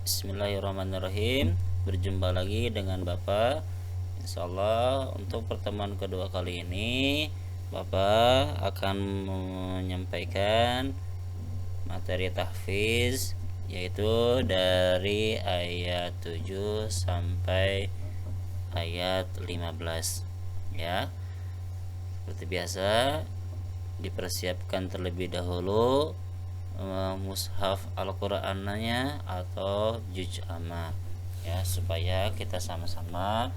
Bismillahirrahmanirrahim. Berjumpa lagi dengan Bapak. Insyaallah untuk pertemuan kedua kali ini Bapak akan menyampaikan materi tahfiz, yaitu dari ayat 7 sampai ayat 15 ya. Seperti biasa dipersiapkan terlebih dahulu mushaf Al-Qur'annya atau juz amma ya, supaya kita sama-sama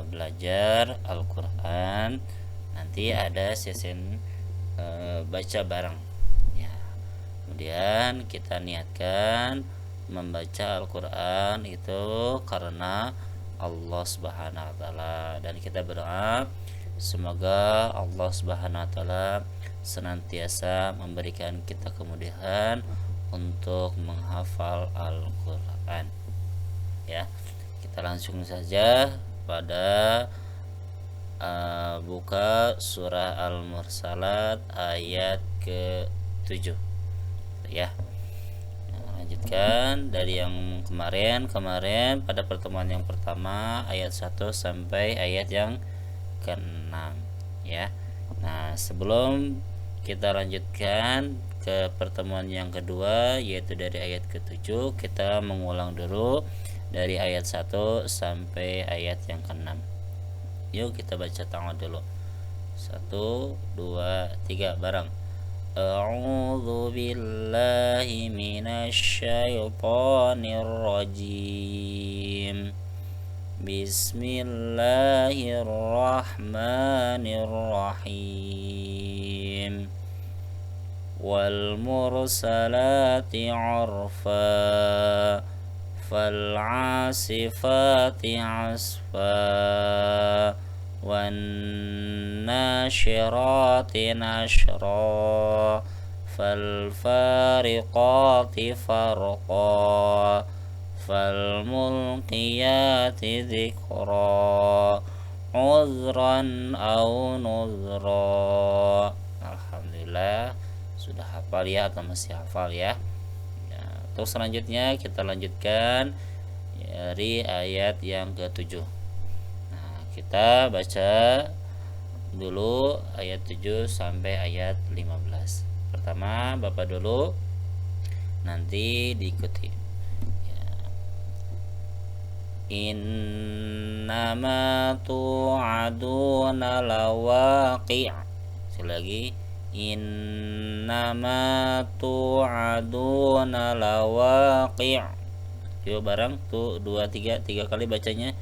belajar Al-Qur'an. Nanti ada sesi baca bareng ya. Kemudian kita niatkan membaca Al-Qur'an itu karena Allah Subhanahu wa taala, dan kita berdoa semoga Allah Subhanahu wa taala senantiasa memberikan kita kemudahan untuk menghafal Al-Qur'an ya. Kita langsung saja pada buka surah Al-Mursalat ayat ke-7 ya. Lanjutkan dari yang kemarin pada pertemuan yang pertama ayat 1 sampai ayat yang ke-6 ya. Nah, sebelum kita lanjutkan ke pertemuan yang kedua, yaitu dari ayat ke-7, kita mengulang dulu dari ayat 1 sampai ayat yang ke-6. Yuk kita baca tangan dulu. 1, 2, 3 bareng. A'udzu billahi minasyaitonir rajim. Bismillahirrahmanirrahim. Wal mursalati 'urfa fal 'asifati 'asfa wan nasyirati nashra fal fariqati farqa fal mulqiyati dzikra uzran aw nuzra. Alhamdulillah sudah hafal ya, atau masih hafal ya. Terus selanjutnya kita lanjutkan dari ayat yang ke-7. Nah, kita baca dulu ayat 7 sampai ayat 15. Pertama Bapak dulu, nanti diikuti. Innama tu'aduna lawaqi'. Sekali lagi, innama tu'aduna lawaqi'. Yuk bareng tuh 2 3 kali bacanya.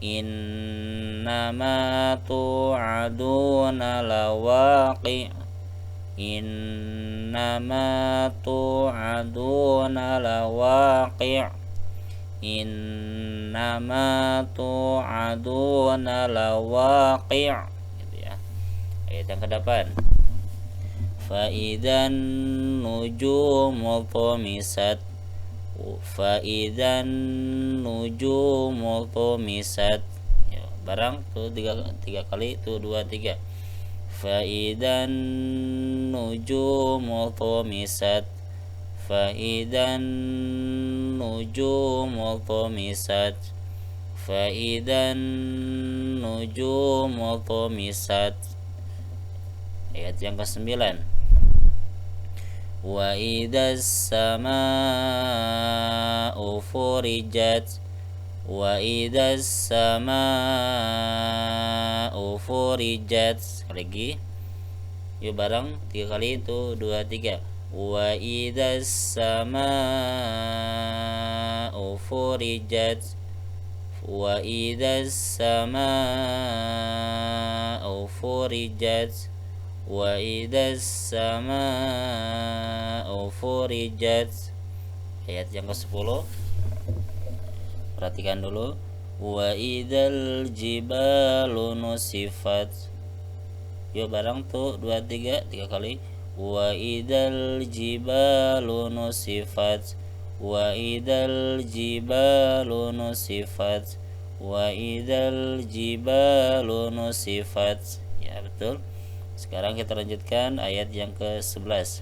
Innama tu'aduna lawaqi'. Innama tu'aduna lawaqi'. Innama tu'aduna lawaqi', gitu ya. Ayat yang ke-8. Fa idzan nujumu tumisat. Fa idzan nujumu tumisat. Ya, bareng tuh 3 kali tuh 2 3. Fa idzan nujumu tumisat. Fa idzan nujumu tumisat. Fa idzan nujumu tumisat. Ayat yang ke-9. Wa idzas samaa'u furijat. Wa idzas samaa'u furijat. Sekali lagi. Yuk bareng 3 kali itu 2 3. Wa idzas samaa'u furijat. Wa idzas samaa'u furijat. Wa idzas samaa'u furijat. Ayat yang ke-10. Perhatikan dulu. Wa idzal jibalu nusifat. Yuk bareng tuh 2 3 kali. Wa idzal jibalu nusifat. Wa idzal jibalu nusifat. Wa idzal jibalu nusifat. Ya betul. Sekarang kita lanjutkan ayat yang ke-11.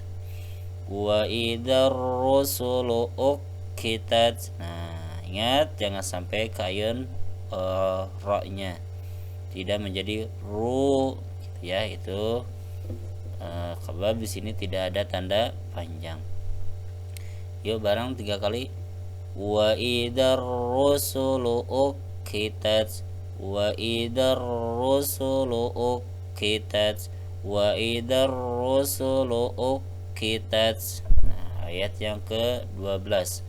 Wa idzar rusulu ukitat. Nah, ingat jangan sampai kayun ro-nya tidak menjadi ru gitu ya. Itu sebab di sini tidak ada tanda panjang. Yuk bareng 3 kali. Wa idar rusulu ukitat, wa idar rusulu ukitat, wa idar rusulu ukitat. Nah, ayat yang ke-12.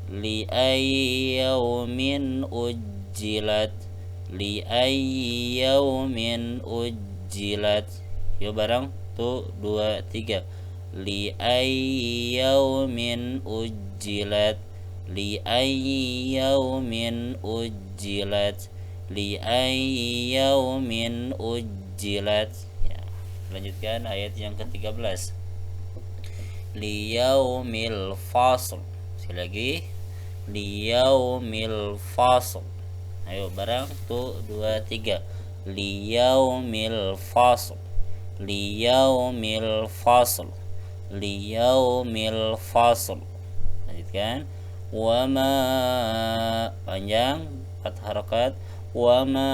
Li ayyaumin ujjilat, li ayyaumin ujjilat. Yuk bareng tuh 2 3. Li ayyaumin ujjilat, li ayyaumin ujjilat, li ayyaumin ujjilat. Ya, lanjutkan ayat yang ke-13. Li yaumil fasl. Sekali lagi. Li yaumil fasl. Ayo bareng tuh 2 3. Li yaumil fasl, li yaumil fasl, li yaumil fasl. Lanjutkan. Wa ma, panjang 4 harakat. Wa ma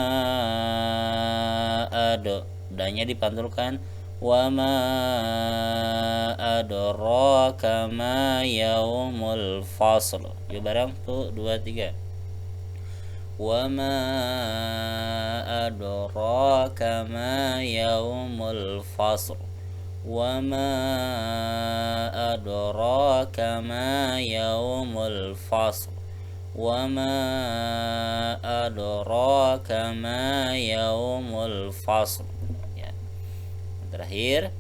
ado, danya dipantulkan. Wa ma adraka ma yaumul fasl. Yuk bareng tuh 2 3. Wa ma adraka ma yaumul fasl, wa ma adraka ma yaumul fasl, wa ma adraka ma yaumul fasl. Ya. Terakhir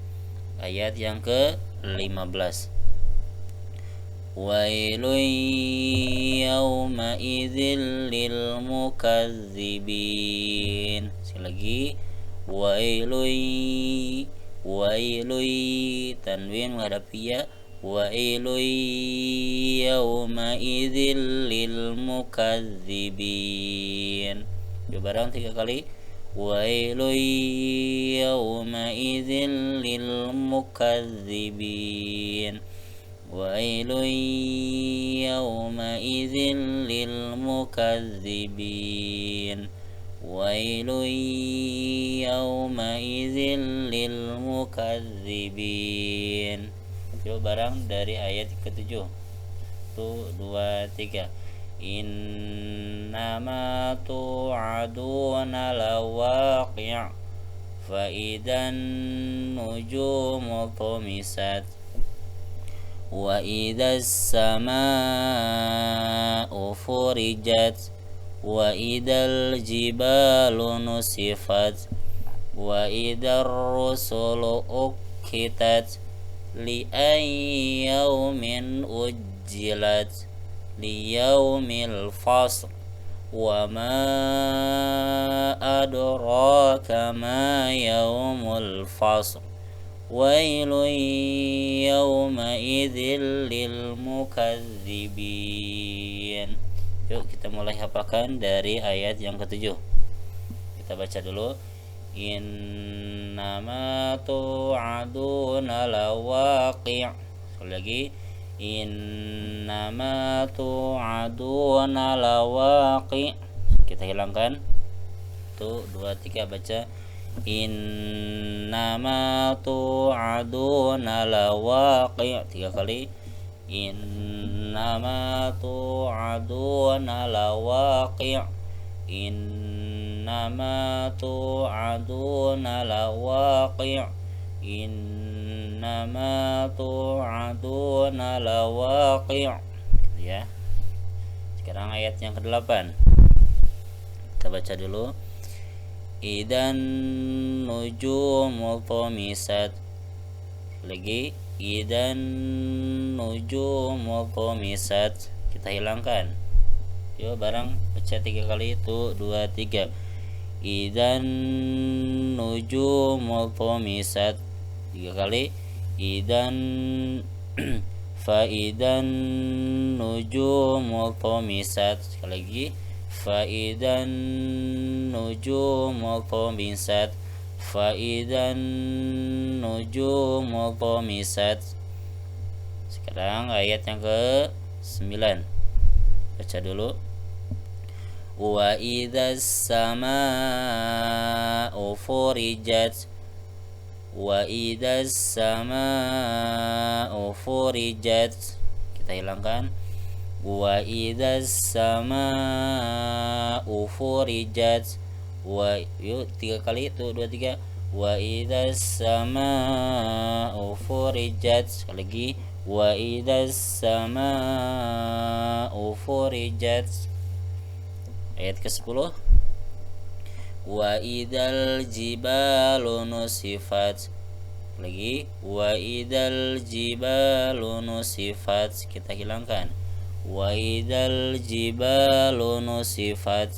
ayat yang ke-15. Wailun yawma idzil lil mukazzibin. Sekali lagi. Wailun, wailun, tanwin menghadapi ya. Wailun yawma idzil lil mukazzibin. Coba bareng 3 kali. Wailun yawma idzil lil mukazzibin. Wailun yawma idzin lil mukazzibin. Wailun yawma idzin lil mukazzibin. Yuk barang dari ayat ke-7. Tuh 2 3. Innama tu'aduna lawaqi' fa idan nujumu tumisat wa idzas samaa'u furijat wa idzal jibalu nusifat wa idzar rusulu uqitat li ayyi yaumin ujjilat li yaumil fasl wa ma adraka ma yaumul fasl wailun yawma idzil lil mukazzibin. Yuk kita mulai hafalkan dari ayat yang ke-7. Kita baca dulu. Innama tu'aduna lawaqi'. Sekali lagi. Innama tu'aduna lawaqi'. Kita hilangkan. Tuh 2 3 baca. Innama tu'aduna lawaqi'. 3 kali. Innama tu'aduna lawaqi'. Innama tu'aduna lawaqi'. Innama tu'aduna lawaqi'. Ya. Sekarang ayat yang ke-8. Kita baca dulu. Idan nujumu tumisat. Lagi. Idan nujumu tumisat. Kita hilangkan. Yuk bareng baca 3 kali. Itu 2 3. Idan nujumu tumisat. 3 kali. Idan fa idan nujumu tumisat. Sekali lagi. Faidan nujumu tumisat. Faidan nujumu tumisat. Sekarang ayat yang ke-9. Baca dulu. Wa idzas samaa'u furijat. Wa idzas samaa'u furijat. Kita hilangkan. Wa idzas samaa'u furijat. Yuk 3 kali itu 2 3. Wa idzas samaa'u furijat. Sekali lagi. Wa idzas samaa'u furijat. Ayat ke-10. Wa idzal jibalu nusifat. Lagi. Wa idzal jibalu nusifat. Kita hilangkan. Wa idzal jibalu nusifat.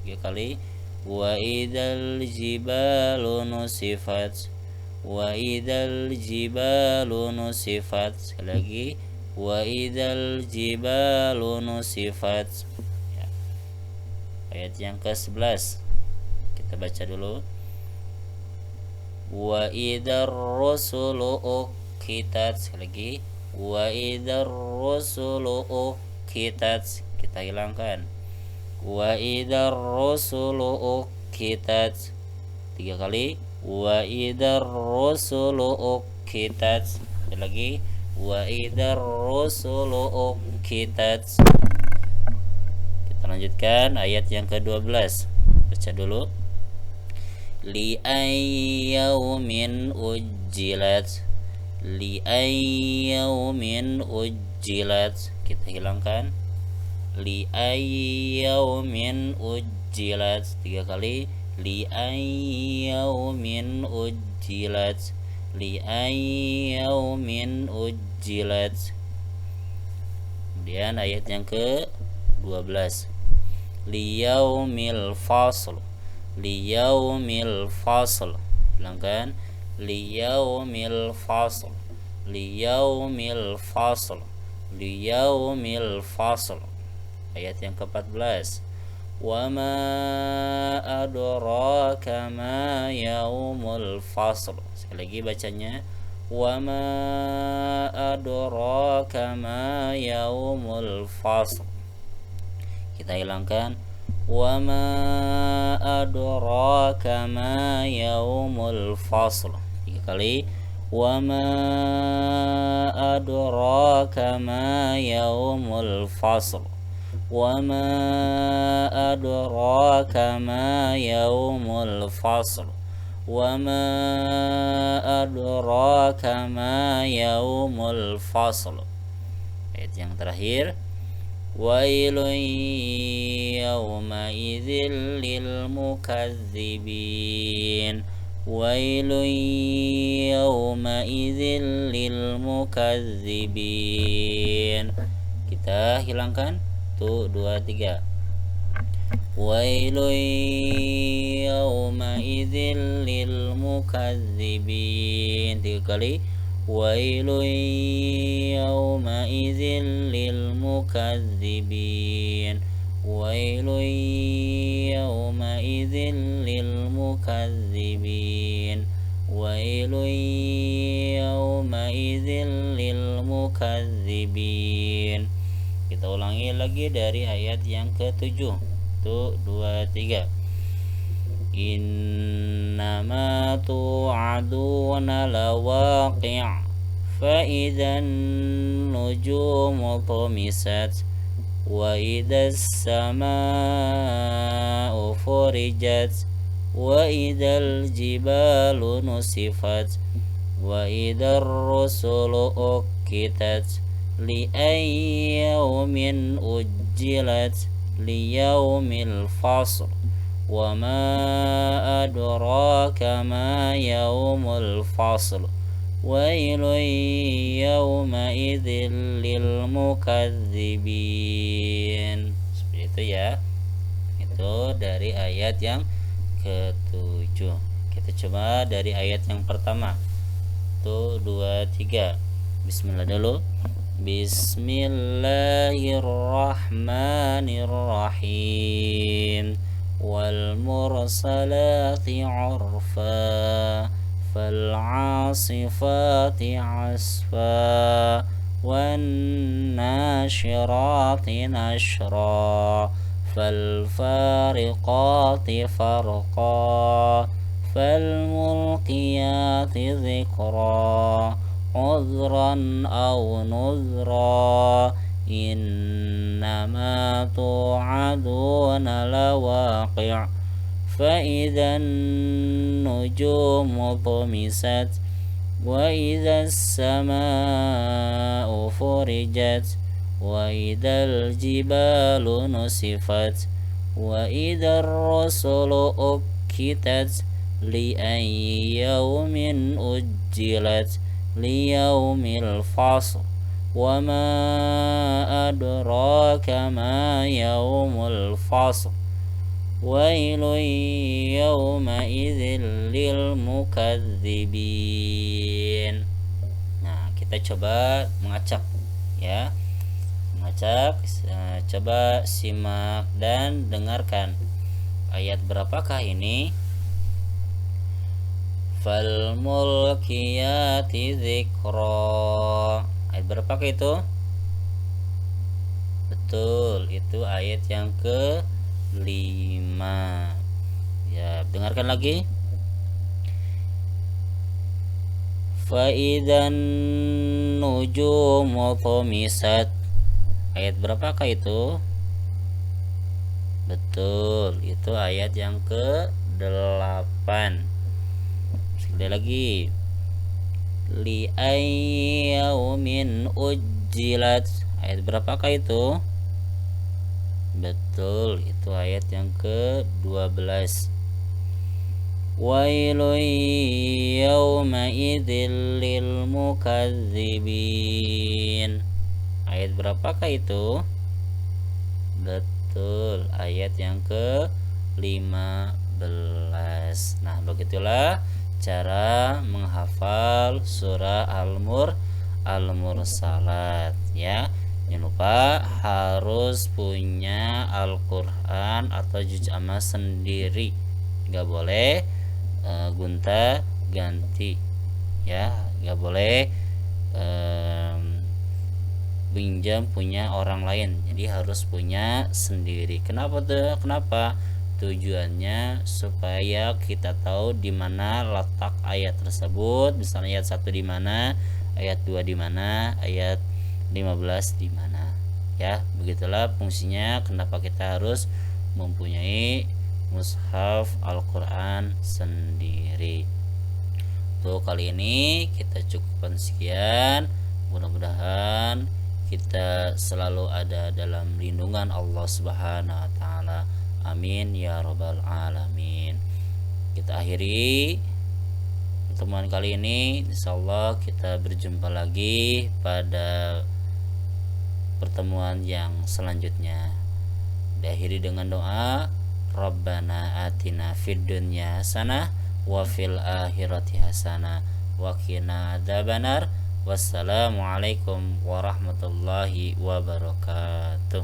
3 kali. Wa idzal jibalu nusifat. Wa idzal jibalu nusifat. Sekali lagi. Wa idzal jibalu nusifat. Ya. Ayat yang ke-11. Kita baca dulu. Wa idzar rusulu uqitat. Sekali lagi. Wa idzar rusulu uqitat. Kita hilangkan. Wa idzar rusulu uqitat. 3 kali. Wa idzar rusulu uqitat. Sekali lagi. Wa idzar rusulu uqitat. Kita lanjutkan ayat yang ke-12. Baca dulu. Li ayyaumin ujjilat. Li ayyaumin ujjilat. Kita hilangkan. Li ayyaumin ujjilat. 3 kali. Li ayyaumin ujjilat. Li ayyaumin ujjilat. Kemudian ayat yang ke-12. Liyaumil fasl. Liyaumil fasl. Hilangkan. Liyaumil fasl. Liyaumil fasl. Liyaumil fasl. Ayat yang ke-14. Wa ma adraka ma yaumul fasl. Sekali lagi bacanya. Wa ma adraka ma yaumul fasl. Kita hilangkan. Wa ma adraka ma yaumul fasl. 3 kali. Wa ma adraka ma yaumul fasl. Wa ma adraka ma yaumul fasl. Wa ma adraka ma yaumul fasl. Ayat yang terakhir. Wailun yawma idzil lil mukazzibin. Wailun yawma idzil lil mukazzibin. Kita hilangkan. 1 2 3. Wailun yawma idzil lil mukazzibin. 3 kali. Wailun yawma idzil lil mukazzibin. Wailun yawma idzil lil mukazzibin. Wailun yawma idzil lil mukazzibin. Kita ulangi lagi dari ayat yang ke-7. 1 2 3. Innama tu'aduna lawaqi' fa idzan nujumu tumisat wa idzas samaa'u furijat wa idzal jibalu nusifat wa idzar rusulu uqitat li ayyaumin ujjilat li yaumil fasl. Wa ma adraka ma yaumul fasl. Wailun yawma idzil lil mukazzibin. Seperti itu ya. Itu dari ayat yang ke-7. Kita coba dari ayat yang pertama. 1 2 3. Bismillah dulu. Bismillahirrahmanirrahim. Wal mursalati 'urfa fal 'asifati 'asfa والناشرات نشرا فالفارقات فرقا فالملقيات ذكرا عذرا أو نذرا إنما توعدون لواقع فإذا النجوم طمست وإذا السماء فرجت وإذا الجبال نسفت وإذا الرسل أكتت لأي يوم أجلت ليوم الفصل وما أدراك ما يوم الفصل ويل يومئذ للمكذبين. Nah, kita coba mengacak ya. Mengacak, coba simak dan dengarkan. Ayat berapakah ini? Fal mulkiyati dzikra. Ayat berapakah itu? Betul, itu ayat yang ke-5. Ya, dengarkan lagi. Fa idzan nujumu tumisat. Ayat berapakah itu? Betul, itu ayat yang ke-8. Sekali lagi. Li ayyaumin ujjilat. Ayat berapakah itu? Betul, itu ayat yang ke-12. Wailun yawmaidzil lil mukadzibin. Ayat berapakah itu? Betul, ayat yang ke-15. Nah, begitulah cara menghafal surah Al-Mursalat ya. Jangan lupa harus punya Al-Quran atau juz amma sendiri, nggak boleh gonta ganti ya, nggak boleh pinjam punya orang lain, jadi harus punya sendiri. Kenapa tuh? Kenapa? Tujuannya supaya kita tahu di mana letak ayat tersebut, misalnya ayat 1 di mana, ayat 2 di mana, ayat 15 di mana ya. Begitulah fungsinya kenapa kita harus mempunyai mushaf Al-Quran sendiri. Tuh, kali ini kita cukupkan sekian. Mudah-mudahan kita selalu ada dalam lindungan Allah Subhanahu wa taala. Amin ya rabbal alamin. Kita akhiri pertemuan kali ini. Insyaallah kita berjumpa lagi pada pertemuan yang selanjutnya. Diakhiri dengan doa, Rabbana atina fid dunya hasanah wa fil akhirati hasanah wa qina adzabannar. Wassalamualaikum warahmatullahi wabarakatuh.